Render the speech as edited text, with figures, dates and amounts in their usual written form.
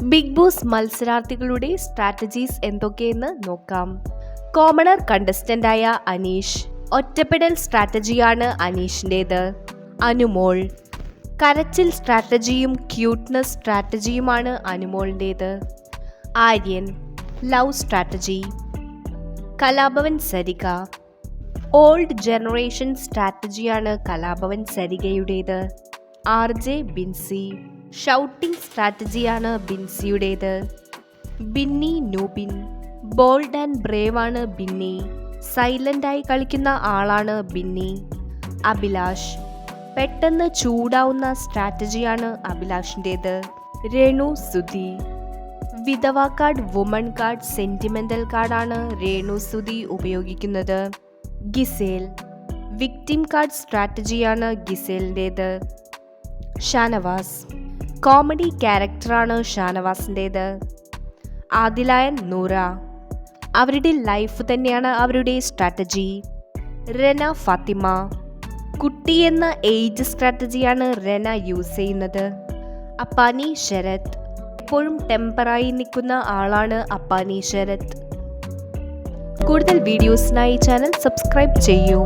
Big Boss മത്സരാർത്ഥികളുടെ strategies എന്തൊക്കെയെന്ന് നോക്കാം. കോമണർ കണ്ടസ്റ്റന്റായ അനീഷ്. ഒറ്റപ്പെടൽ സ്ട്രാറ്റജിയാണ് അനീഷിൻ്റേത്. അനുമോൾ. കരച്ചിൽ സ്ട്രാറ്റജിയും ക്യൂട്ട്നെസ് സ്ട്രാറ്റജിയുമാണ് അനുമോളിൻ്റേത്. Aryan. Love strategy. Kalabhavan Sarika. Old generation സ്ട്രാറ്റജിയാണ് കലാഭവൻ സരികയുടേത്. RJ ബിൻസി. ഷൗട്ടിംഗ് സ്ട്രാറ്റജിയാണ് ബിൻസിയുടേത്. Binny Noobin. Bold and brave ആണ് ബിന്നി. സൈലൻ്റായി കളിക്കുന്ന ആളാണ് ബിന്നി. അഭിലാഷ്. പെട്ടെന്ന് ചൂടാവുന്ന സ്ട്രാറ്റജിയാണ് അഭിലാഷിൻ്റേത്. രേണു സുധി. വിധവ കാർഡ്, വുമൺ കാർഡ്, സെൻറ്റിമെൻ്റൽ കാർഡാണ് രേണു സുധി ഉപയോഗിക്കുന്നത്. ഗിസേൽ. വിക്ടിം കാർഡ് സ്ട്രാറ്റജിയാണ് ഗിസേലിൻ്റേത്. ഷാനവാസ്. കോമഡി ക്യാരക്ടറാണ് ഷാനവാസിൻ്റേത്. ആദിലായൻ നൂറ. അവരുടെ ലൈഫ് തന്നെയാണ് അവരുടെ സ്ട്രാറ്റജി. റെന ഫാത്തിമ. കുട്ടി എന്ന ഏജ് സ്ട്രാറ്റജിയാണ് റെന യൂസ് ചെയ്യുന്നത്. അപ്പാനി ശരത്. എപ്പോഴും ടെമ്പറായി നിൽക്കുന്ന ആളാണ് അപ്പാനി ശരത്. കൂടുതൽ വീഡിയോസിനായി ചാനൽ സബ്സ്ക്രൈബ് ചെയ്യൂ.